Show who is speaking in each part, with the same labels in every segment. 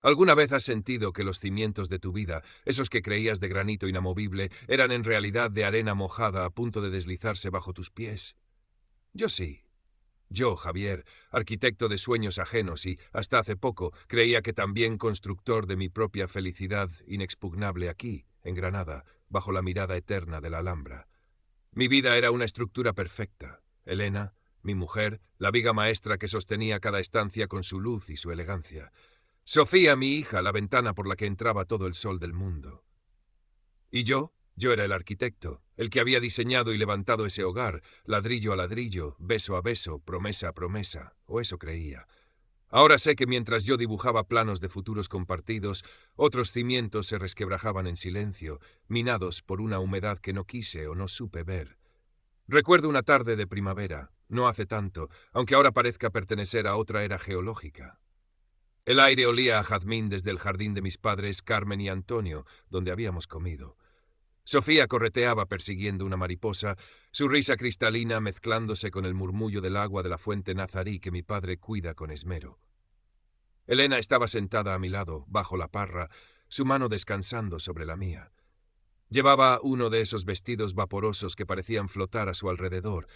Speaker 1: ¿Alguna vez has sentido que los cimientos de tu vida, esos que creías de granito inamovible, eran en realidad de arena mojada a punto de deslizarse bajo tus pies? Yo sí. Yo, Javier, arquitecto de sueños ajenos y, hasta hace poco, creía que también constructor de mi propia felicidad inexpugnable aquí, en Granada, bajo la mirada eterna de la Alhambra. Mi vida era una estructura perfecta. Elena, mi mujer, la viga maestra que sostenía cada estancia con su luz y su elegancia. Sofía, mi hija, la ventana por la que entraba todo el sol del mundo. ¿Y yo? Yo era el arquitecto, el que había diseñado y levantado ese hogar, ladrillo a ladrillo, beso a beso, promesa a promesa, o eso creía. Ahora sé que mientras yo dibujaba planos de futuros compartidos, otros cimientos se resquebrajaban en silencio, minados por una humedad que no quise o no supe ver. Recuerdo una tarde de primavera, no hace tanto, aunque ahora parezca pertenecer a otra era geológica. El aire olía a jazmín desde el jardín de mis padres Carmen y Antonio, donde habíamos comido. Sofía correteaba persiguiendo una mariposa, su risa cristalina mezclándose con el murmullo del agua de la fuente nazarí que mi padre cuida con esmero. Elena estaba sentada a mi lado, bajo la parra, su mano descansando sobre la mía. Llevaba uno de esos vestidos vaporosos que parecían flotar a su alrededor,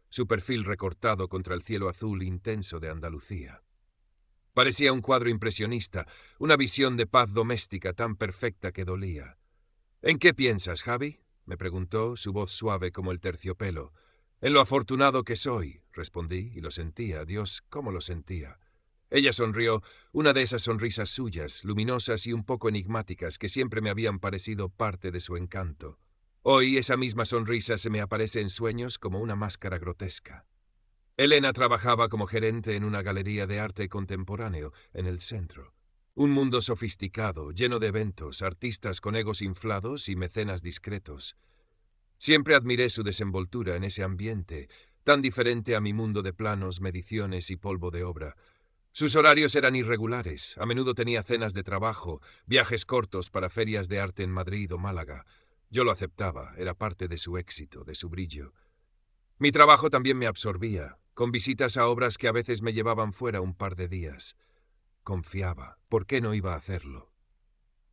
Speaker 1: su perfil recortado contra el cielo azul intenso de Andalucía. Parecía un cuadro impresionista, una visión de paz doméstica tan perfecta que dolía. «¿En qué piensas, Javi?», me preguntó, su voz suave como el terciopelo. «En lo afortunado que soy», respondí, y lo sentía, Dios, cómo lo sentía. Ella sonrió, una de esas sonrisas suyas, luminosas y un poco enigmáticas, que siempre me habían parecido parte de su encanto. Hoy esa misma sonrisa se me aparece en sueños como una máscara grotesca. Elena trabajaba como gerente en una galería de arte contemporáneo en el centro. Un mundo sofisticado, lleno de eventos, artistas con egos inflados y mecenas discretos. Siempre admiré su desenvoltura en ese ambiente, tan diferente a mi mundo de planos, mediciones y polvo de obra. Sus horarios eran irregulares, a menudo tenía cenas de trabajo, viajes cortos para ferias de arte en Madrid o Málaga. Yo lo aceptaba, era parte de su éxito, de su brillo. Mi trabajo también me absorbía, con visitas a obras que a veces me llevaban fuera un par de días. Confiaba, ¿por qué no iba a hacerlo?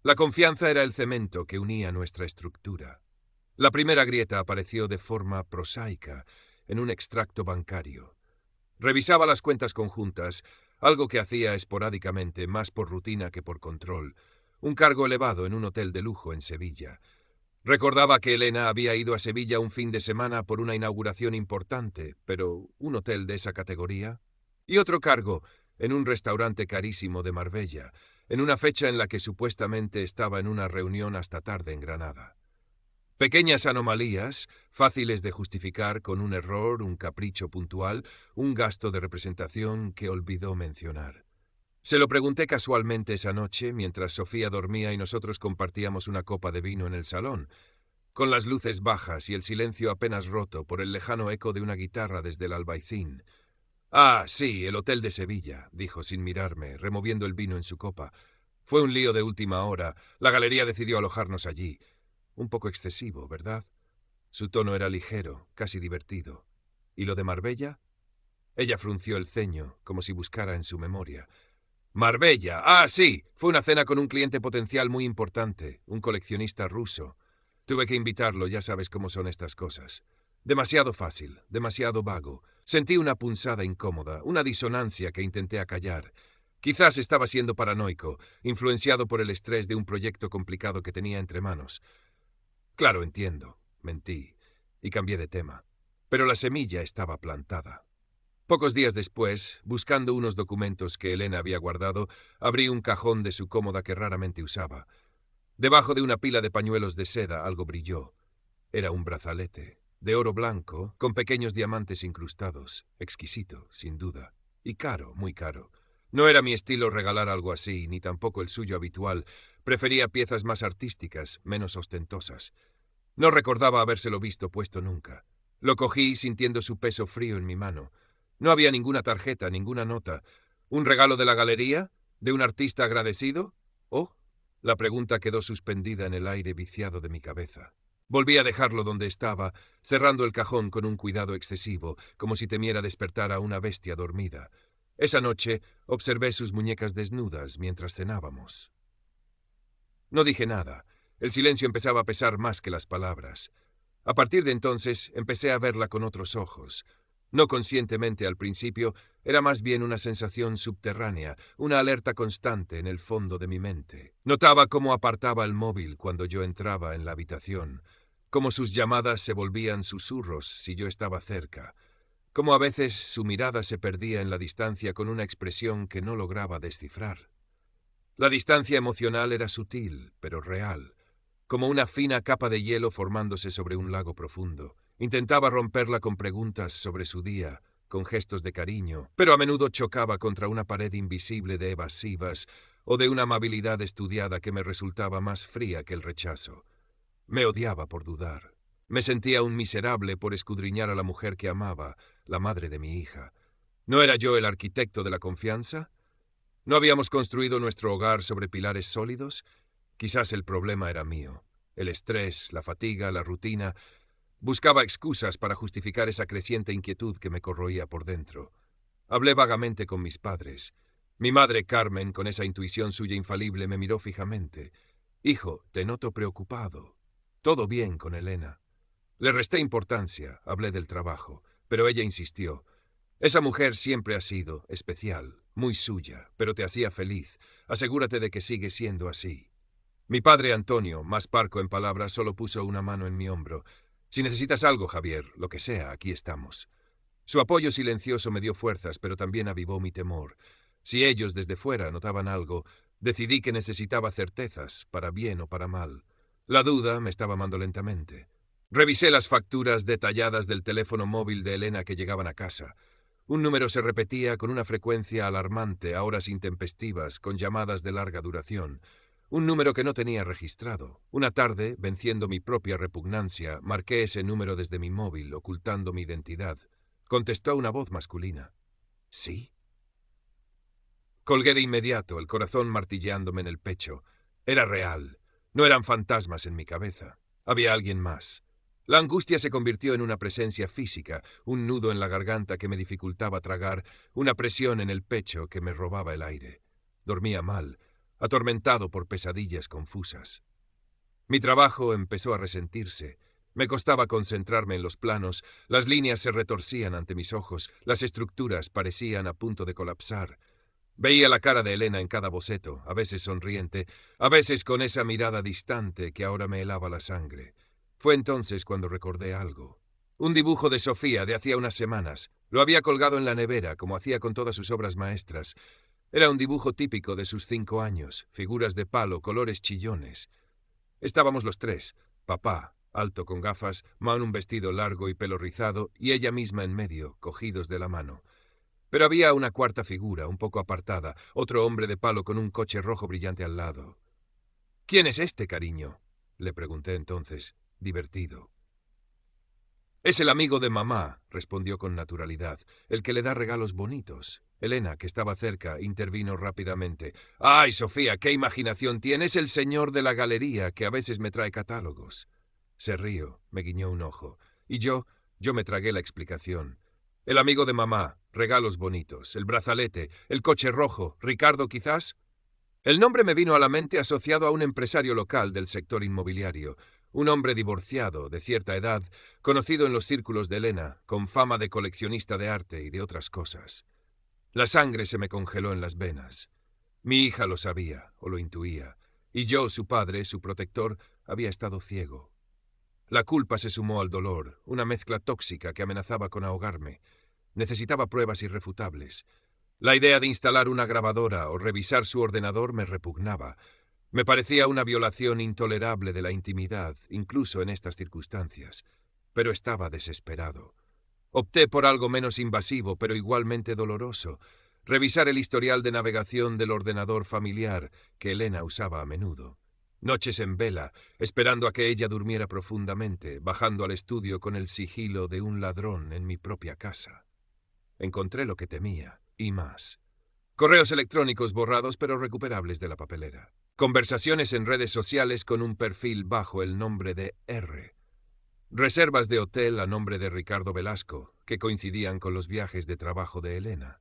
Speaker 1: La confianza era el cemento que unía nuestra estructura. La primera grieta apareció de forma prosaica, en un extracto bancario. Revisaba las cuentas conjuntas, algo que hacía esporádicamente, más por rutina que por control. Un cargo elevado en un hotel de lujo en Sevilla. Recordaba que Elena había ido a Sevilla un fin de semana por una inauguración importante, pero ¿un hotel de esa categoría? Y otro cargo, en un restaurante carísimo de Marbella, en una fecha en la que supuestamente estaba en una reunión hasta tarde en Granada. Pequeñas anomalías, fáciles de justificar con un error, un capricho puntual, un gasto de representación que olvidó mencionar. Se lo pregunté casualmente esa noche, mientras Sofía dormía y nosotros compartíamos una copa de vino en el salón, con las luces bajas y el silencio apenas roto por el lejano eco de una guitarra desde el Albaicín. «Ah, sí, el Hotel de Sevilla», dijo sin mirarme, removiendo el vino en su copa. «Fue un lío de última hora. La galería decidió alojarnos allí. Un poco excesivo, ¿verdad?» Su tono era ligero, casi divertido. «¿Y lo de Marbella?» Ella frunció el ceño, como si buscara en su memoria. «Marbella. Ah, sí. Fue una cena con un cliente potencial muy importante, un coleccionista ruso. Tuve que invitarlo, ya sabes cómo son estas cosas. Demasiado fácil, demasiado vago. Sentí una punzada incómoda, una disonancia que intenté acallar. Quizás estaba siendo paranoico, influenciado por el estrés de un proyecto complicado que tenía entre manos. Claro, entiendo. Mentí. Y cambié de tema. Pero la semilla estaba plantada. Pocos días después, buscando unos documentos que Elena había guardado, abrí un cajón de su cómoda que raramente usaba. Debajo de una pila de pañuelos de seda algo brilló. Era un brazalete, de oro blanco, con pequeños diamantes incrustados. Exquisito, sin duda. Y caro, muy caro. No era mi estilo regalar algo así, ni tampoco el suyo habitual. Prefería piezas más artísticas, menos ostentosas. No recordaba habérselo visto puesto nunca. Lo cogí sintiendo su peso frío en mi mano. No había ninguna tarjeta, ninguna nota. ¿Un regalo de la galería? ¿De un artista agradecido? ¿Oh? La pregunta quedó suspendida en el aire viciado de mi cabeza. Volví a dejarlo donde estaba, cerrando el cajón con un cuidado excesivo, como si temiera despertar a una bestia dormida. Esa noche observé sus muñecas desnudas mientras cenábamos. No dije nada. El silencio empezaba a pesar más que las palabras. A partir de entonces empecé a verla con otros ojos. No conscientemente al principio, era más bien una sensación subterránea, una alerta constante en el fondo de mi mente. Notaba cómo apartaba el móvil cuando yo entraba en la habitación, cómo sus llamadas se volvían susurros si yo estaba cerca, cómo a veces su mirada se perdía en la distancia con una expresión que no lograba descifrar. La distancia emocional era sutil, pero real, como una fina capa de hielo formándose sobre un lago profundo. Intentaba romperla con preguntas sobre su día, con gestos de cariño, pero a menudo chocaba contra una pared invisible de evasivas o de una amabilidad estudiada que me resultaba más fría que el rechazo. Me odiaba por dudar. Me sentía un miserable por escudriñar a la mujer que amaba, la madre de mi hija. ¿No era yo el arquitecto de la confianza? ¿No habíamos construido nuestro hogar sobre pilares sólidos? Quizás el problema era mío. El estrés, la fatiga, la rutina. Buscaba excusas para justificar esa creciente inquietud que me corroía por dentro. Hablé vagamente con mis padres. Mi madre, Carmen, con esa intuición suya infalible, me miró fijamente. «Hijo, te noto preocupado. Todo bien con Elena». Le resté importancia, hablé del trabajo, pero ella insistió. «Esa mujer siempre ha sido especial, muy suya, pero te hacía feliz. Asegúrate de que sigue siendo así». Mi padre Antonio, más parco en palabras, solo puso una mano en mi hombro. «Si necesitas algo, Javier, lo que sea, aquí estamos». Su apoyo silencioso me dio fuerzas, pero también avivó mi temor. Si ellos desde fuera notaban algo, decidí que necesitaba certezas, para bien o para mal. La duda me estaba amando lentamente. Revisé las facturas detalladas del teléfono móvil de Elena que llegaban a casa. Un número se repetía con una frecuencia alarmante a horas intempestivas, con llamadas de larga duración. Un número que no tenía registrado. Una tarde, venciendo mi propia repugnancia, marqué ese número desde mi móvil, ocultando mi identidad. Contestó una voz masculina. ¿Sí? Colgué de inmediato, el corazón martilleándome en el pecho. Era real. No eran fantasmas en mi cabeza. Había alguien más. La angustia se convirtió en una presencia física, un nudo en la garganta que me dificultaba tragar, una presión en el pecho que me robaba el aire. Dormía mal, atormentado por pesadillas confusas. Mi trabajo empezó a resentirse. Me costaba concentrarme en los planos, las líneas se retorcían ante mis ojos, las estructuras parecían a punto de colapsar. Veía la cara de Elena en cada boceto, a veces sonriente, a veces con esa mirada distante que ahora me helaba la sangre. Fue entonces cuando recordé algo. Un dibujo de Sofía de hacía unas semanas. Lo había colgado en la nevera, como hacía con todas sus obras maestras. Era un dibujo típico de sus 5 años, figuras de palo, colores chillones. Estábamos los tres, papá, alto con gafas, Ma en un vestido largo y pelo rizado, y ella misma en medio, cogidos de la mano. Pero había una cuarta figura, un poco apartada, otro hombre de palo con un coche rojo brillante al lado. «¿Quién es este, cariño?», le pregunté entonces, divertido. «Es el amigo de mamá», respondió con naturalidad, «el que le da regalos bonitos». Elena, que estaba cerca, intervino rápidamente. «¡Ay, Sofía, qué imaginación tienes! El señor de la galería, que a veces me trae catálogos». Se rió, me guiñó un ojo. Y yo me tragué la explicación. «El amigo de mamá, regalos bonitos, el brazalete, el coche rojo, Ricardo quizás». El nombre me vino a la mente asociado a un empresario local del sector inmobiliario, un hombre divorciado, de cierta edad, conocido en los círculos de Elena, con fama de coleccionista de arte y de otras cosas. La sangre se me congeló en las venas. Mi hija lo sabía, o lo intuía, y yo, su padre, su protector, había estado ciego. La culpa se sumó al dolor, una mezcla tóxica que amenazaba con ahogarme. Necesitaba pruebas irrefutables. La idea de instalar una grabadora o revisar su ordenador me repugnaba. Me parecía una violación intolerable de la intimidad, incluso en estas circunstancias. Pero estaba desesperado. Opté por algo menos invasivo, pero igualmente doloroso: revisar el historial de navegación del ordenador familiar que Elena usaba a menudo. Noches en vela, esperando a que ella durmiera profundamente, bajando al estudio con el sigilo de un ladrón en mi propia casa. Encontré lo que temía, y más. Correos electrónicos borrados pero recuperables de la papelera. Conversaciones en redes sociales con un perfil bajo el nombre de R. Reservas de hotel a nombre de Ricardo Velasco, que coincidían con los viajes de trabajo de Elena.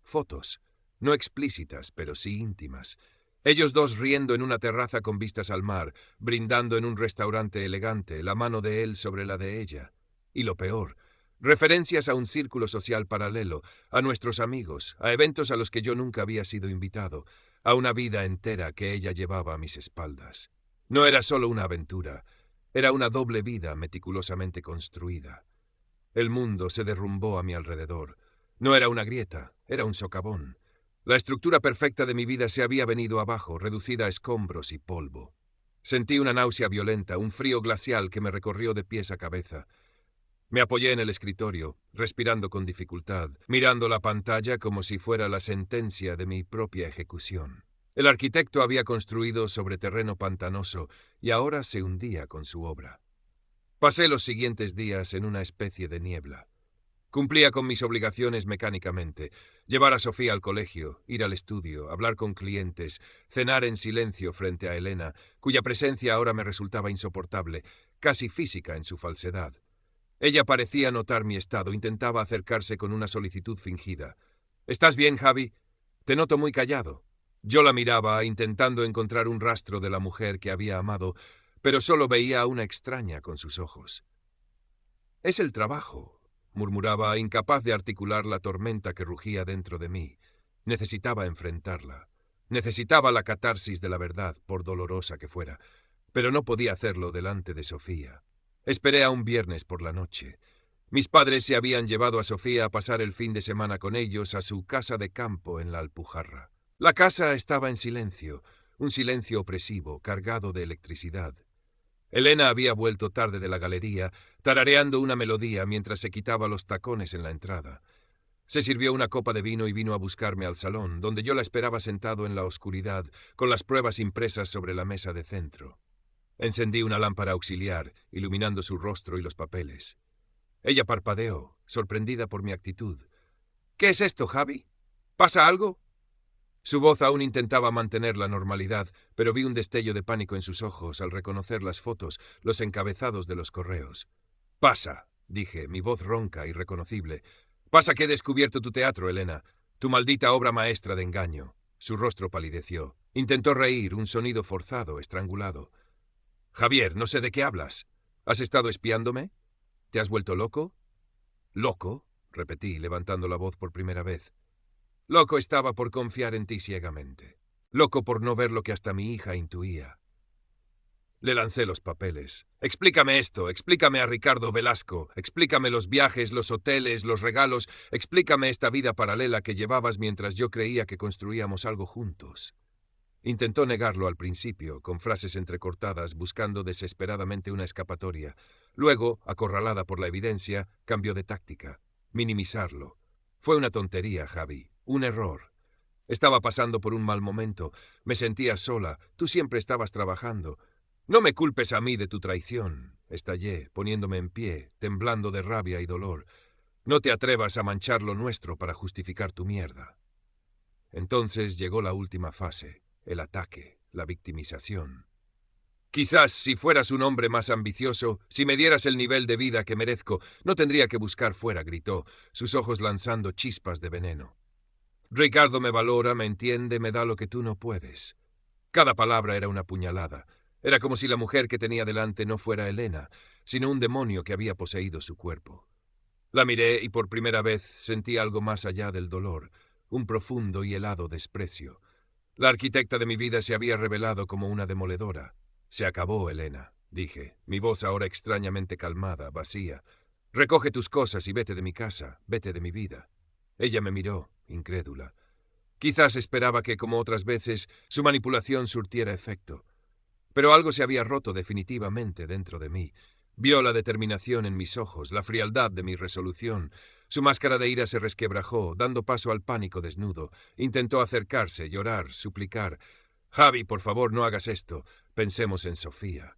Speaker 1: fotos, no explícitas, pero sí íntimas. Ellos dos riendo en una terraza con vistas al mar, brindando en un restaurante elegante, la mano de él sobre la de ella. Y lo peor, referencias a un círculo social paralelo, a nuestros amigos, a eventos a los que yo nunca había sido invitado, a una vida entera que ella llevaba a mis espaldas. No era solo una aventura, era una doble vida meticulosamente construida. El mundo se derrumbó a mi alrededor. No era una grieta, era un socavón. La estructura perfecta de mi vida se había venido abajo, reducida a escombros y polvo. Sentí una náusea violenta, un frío glacial que me recorrió de pies a cabeza. Me apoyé en el escritorio, respirando con dificultad, mirando la pantalla como si fuera la sentencia de mi propia ejecución. El arquitecto había construido sobre terreno pantanoso y ahora se hundía con su obra. Pasé los siguientes días en una especie de niebla. Cumplía con mis obligaciones mecánicamente: llevar a Sofía al colegio, ir al estudio, hablar con clientes, cenar en silencio frente a Elena, cuya presencia ahora me resultaba insoportable, casi física en su falsedad. Ella parecía notar mi estado, intentaba acercarse con una solicitud fingida. «¿Estás bien, Javi? Te noto muy callado». Yo la miraba, intentando encontrar un rastro de la mujer que había amado, pero solo veía a una extraña con sus ojos. «Es el trabajo», murmuraba, incapaz de articular la tormenta que rugía dentro de mí. Necesitaba enfrentarla. Necesitaba la catarsis de la verdad, por dolorosa que fuera, pero no podía hacerlo delante de Sofía. Esperé a un viernes por la noche. Mis padres se habían llevado a Sofía a pasar el fin de semana con ellos a su casa de campo en la Alpujarra. La casa estaba en silencio, un silencio opresivo, cargado de electricidad. Elena había vuelto tarde de la galería, tarareando una melodía mientras se quitaba los tacones en la entrada. Se sirvió una copa de vino y vino a buscarme al salón, donde yo la esperaba sentado en la oscuridad, con las pruebas impresas sobre la mesa de centro. Encendí una lámpara auxiliar, iluminando su rostro y los papeles. Ella parpadeó, sorprendida por mi actitud. «¿Qué es esto, Javi? ¿Pasa algo?» Su voz aún intentaba mantener la normalidad, pero vi un destello de pánico en sus ojos al reconocer las fotos, los encabezados de los correos. «Pasa», dije, mi voz ronca, irreconocible. «Pasa que he descubierto tu teatro, Elena, tu maldita obra maestra de engaño». Su rostro palideció. Intentó reír, un sonido forzado, estrangulado. «Javier, no sé de qué hablas. ¿Has estado espiándome? ¿Te has vuelto loco?» «¿Loco?», repetí, levantando la voz por primera vez. Loco estaba por confiar en ti ciegamente. Loco por no ver lo que hasta mi hija intuía. Le lancé los papeles. «Explícame esto, explícame a Ricardo Velasco, explícame los viajes, los hoteles, los regalos, explícame esta vida paralela que llevabas mientras yo creía que construíamos algo juntos». Intentó negarlo al principio, con frases entrecortadas, buscando desesperadamente una escapatoria. Luego, acorralada por la evidencia, cambió de táctica. Minimizarlo. Fue una tontería, Javi. Un error. Estaba pasando por un mal momento. Me sentía sola. Tú siempre estabas trabajando. «No me culpes a mí de tu traición», estallé, poniéndome en pie, temblando de rabia y dolor. «No te atrevas a manchar lo nuestro para justificar tu mierda». Entonces llegó la última fase. El ataque, la victimización. «Quizás si fueras un hombre más ambicioso, si me dieras el nivel de vida que merezco, no tendría que buscar fuera», gritó, sus ojos lanzando chispas de veneno. «Ricardo me valora, me entiende, me da lo que tú no puedes». Cada palabra era una puñalada. Era como si la mujer que tenía delante no fuera Elena, sino un demonio que había poseído su cuerpo. La miré y por primera vez sentí algo más allá del dolor, un profundo y helado desprecio. La arquitecta de mi vida se había revelado como una demoledora. «Se acabó, Elena», dije, mi voz ahora extrañamente calmada, vacía. «Recoge tus cosas y vete de mi casa, vete de mi vida». Ella me miró, incrédula. Quizás esperaba que, como otras veces, su manipulación surtiera efecto. Pero algo se había roto definitivamente dentro de mí. Vio la determinación en mis ojos, la frialdad de mi resolución. Su máscara de ira se resquebrajó, dando paso al pánico desnudo. Intentó acercarse, llorar, suplicar. «Javi, por favor, no hagas esto. Pensemos en Sofía».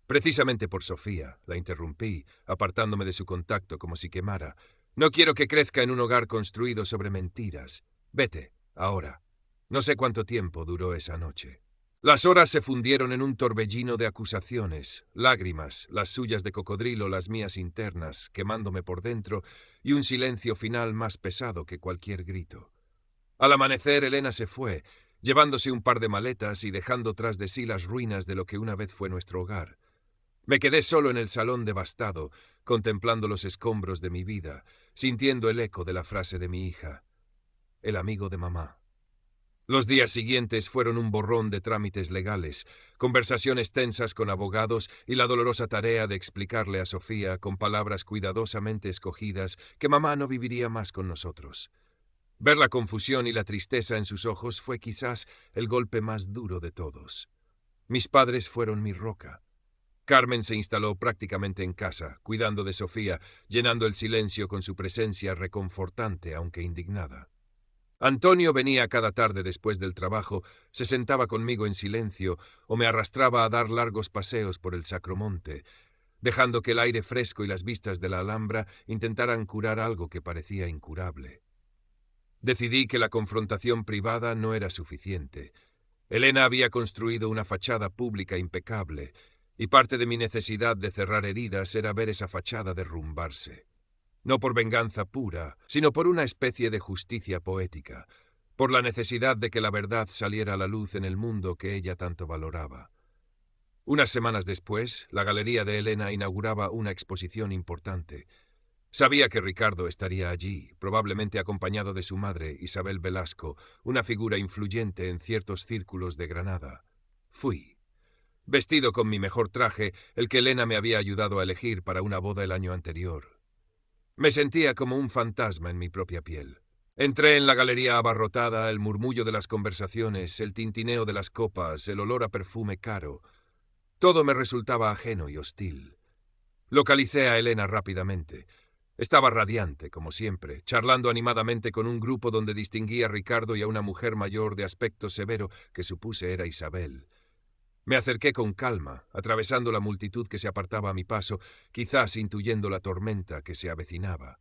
Speaker 1: Precisamente por Sofía, la interrumpí, apartándome de su contacto como si quemara. «No quiero que crezca en un hogar construido sobre mentiras. Vete, ahora». No sé cuánto tiempo duró esa noche. Las horas se fundieron en un torbellino de acusaciones, lágrimas, las suyas de cocodrilo, las mías internas, quemándome por dentro, y un silencio final más pesado que cualquier grito. Al amanecer, Elena se fue, llevándose un par de maletas y dejando tras de sí las ruinas de lo que una vez fue nuestro hogar. Me quedé solo en el salón devastado, contemplando los escombros de mi vida, sintiendo el eco de la frase de mi hija: el amigo de mamá. Los días siguientes fueron un borrón de trámites legales, conversaciones tensas con abogados y la dolorosa tarea de explicarle a Sofía, con palabras cuidadosamente escogidas, que mamá no viviría más con nosotros. Ver la confusión y la tristeza en sus ojos fue quizás el golpe más duro de todos. Mis padres fueron mi roca. Carmen se instaló prácticamente en casa, cuidando de Sofía, llenando el silencio con su presencia reconfortante, aunque indignada. Antonio venía cada tarde después del trabajo, se sentaba conmigo en silencio o me arrastraba a dar largos paseos por el Sacromonte, dejando que el aire fresco y las vistas de la Alhambra intentaran curar algo que parecía incurable. Decidí que la confrontación privada no era suficiente. Elena había construido una fachada pública impecable, y parte de mi necesidad de cerrar heridas era ver esa fachada derrumbarse. No por venganza pura, sino por una especie de justicia poética, por la necesidad de que la verdad saliera a la luz en el mundo que ella tanto valoraba. Unas semanas después, la Galería de Elena inauguraba una exposición importante. Sabía que Ricardo estaría allí, probablemente acompañado de su madre, Isabel Velasco, una figura influyente en ciertos círculos de Granada. Fui. Vestido con mi mejor traje, el que Elena me había ayudado a elegir para una boda el año anterior. Me sentía como un fantasma en mi propia piel. Entré en la galería abarrotada, el murmullo de las conversaciones, el tintineo de las copas, el olor a perfume caro. Todo me resultaba ajeno y hostil. Localicé a Elena rápidamente. Estaba radiante, como siempre, charlando animadamente con un grupo donde distinguí a Ricardo y a una mujer mayor de aspecto severo que supuse era Isabel. Me acerqué con calma, atravesando la multitud que se apartaba a mi paso, quizás intuyendo la tormenta que se avecinaba.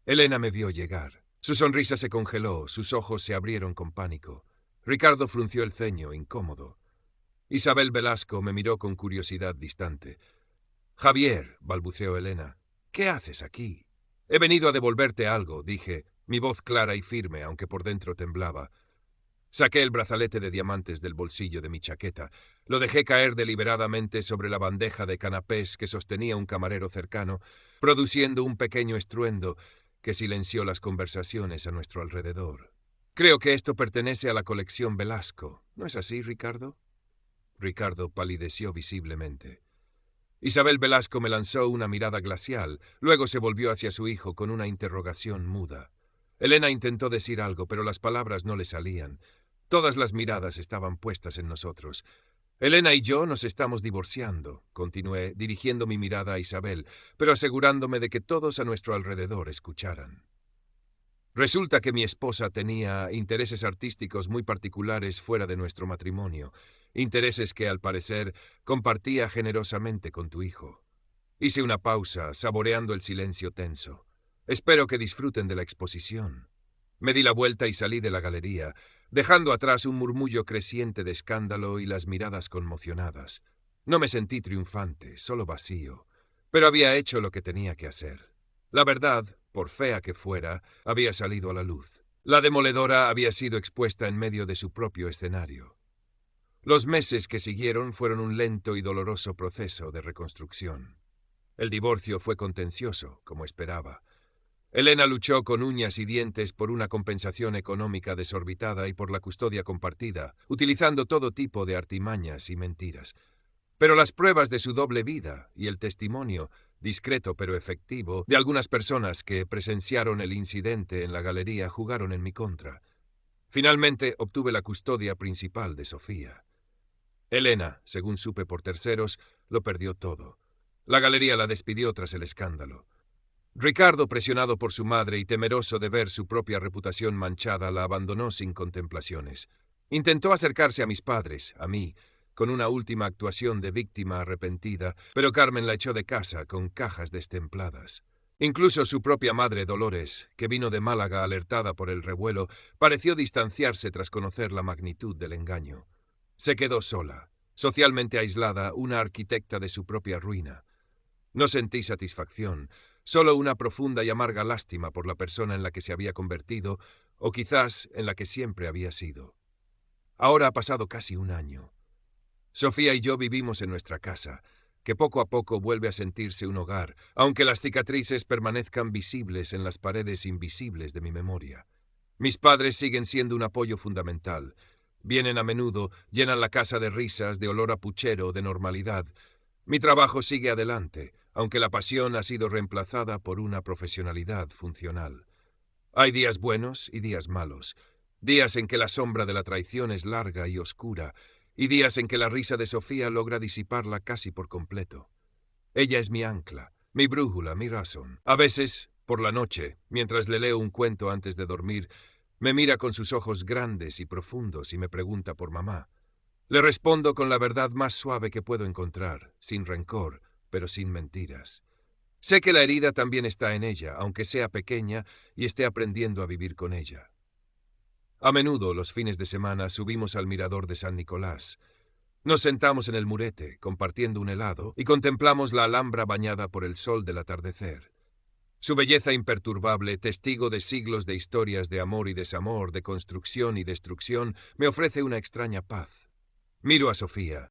Speaker 1: Elena me vio llegar. Su sonrisa se congeló, sus ojos se abrieron con pánico. Ricardo frunció el ceño, incómodo. Isabel Velasco me miró con curiosidad distante. «Javier», balbuceó Elena, «¿qué haces aquí?» «He venido a devolverte algo», dije, mi voz clara y firme, aunque por dentro temblaba. Saqué el brazalete de diamantes del bolsillo de mi chaqueta. Lo dejé caer deliberadamente sobre la bandeja de canapés que sostenía un camarero cercano, produciendo un pequeño estruendo que silenció las conversaciones a nuestro alrededor. «Creo que esto pertenece a la colección Velasco. ¿No es así, Ricardo?» Ricardo palideció visiblemente. Isabel Velasco me lanzó una mirada glacial, luego se volvió hacia su hijo con una interrogación muda. Elena intentó decir algo, pero las palabras no le salían. Todas las miradas estaban puestas en nosotros. «Elena y yo nos estamos divorciando», continué, dirigiendo mi mirada a Isabel, pero asegurándome de que todos a nuestro alrededor escucharan. Resulta que mi esposa tenía intereses artísticos muy particulares fuera de nuestro matrimonio, intereses que, al parecer, compartía generosamente con tu hijo. Hice una pausa, saboreando el silencio tenso. «Espero que disfruten de la exposición». Me di la vuelta y salí de la galería, dejando atrás un murmullo creciente de escándalo y las miradas conmocionadas. No me sentí triunfante, solo vacío, pero había hecho lo que tenía que hacer. La verdad, por fea que fuera, había salido a la luz. La demoledora había sido expuesta en medio de su propio escenario. Los meses que siguieron fueron un lento y doloroso proceso de reconstrucción. El divorcio fue contencioso, como esperaba. Elena luchó con uñas y dientes por una compensación económica desorbitada y por la custodia compartida, utilizando todo tipo de artimañas y mentiras. Pero las pruebas de su doble vida y el testimonio, discreto pero efectivo, de algunas personas que presenciaron el incidente en la galería jugaron en mi contra. Finalmente obtuve la custodia principal de Sofía. Elena, según supe por terceros, lo perdió todo. La galería la despidió tras el escándalo. Ricardo, presionado por su madre y temeroso de ver su propia reputación manchada, la abandonó sin contemplaciones. Intentó acercarse a mis padres, a mí, con una última actuación de víctima arrepentida, pero Carmen la echó de casa con cajas destempladas. Incluso su propia madre, Dolores, que vino de Málaga alertada por el revuelo, pareció distanciarse tras conocer la magnitud del engaño. Se quedó sola, socialmente aislada, una arquitecta de su propia ruina. No sentí satisfacción, solo una profunda y amarga lástima por la persona en la que se había convertido, o quizás en la que siempre había sido. Ahora ha pasado casi un año. Sofía y yo vivimos en nuestra casa, que poco a poco vuelve a sentirse un hogar, aunque las cicatrices permanezcan visibles en las paredes invisibles de mi memoria. Mis padres siguen siendo un apoyo fundamental. Vienen a menudo, llenan la casa de risas, de olor a puchero, de normalidad. Mi trabajo sigue adelante, aunque la pasión ha sido reemplazada por una profesionalidad funcional. Hay días buenos y días malos, días en que la sombra de la traición es larga y oscura, y días en que la risa de Sofía logra disiparla casi por completo. Ella es mi ancla, mi brújula, mi razón. A veces, por la noche, mientras le leo un cuento antes de dormir, me mira con sus ojos grandes y profundos y me pregunta por mamá. Le respondo con la verdad más suave que puedo encontrar, sin rencor, pero sin mentiras. Sé que la herida también está en ella, aunque sea pequeña, y esté aprendiendo a vivir con ella. A menudo, los fines de semana, subimos al mirador de San Nicolás. Nos sentamos en el murete, compartiendo un helado, y contemplamos la Alhambra bañada por el sol del atardecer. Su belleza imperturbable, testigo de siglos de historias de amor y desamor, de construcción y destrucción, me ofrece una extraña paz. Miro a Sofía,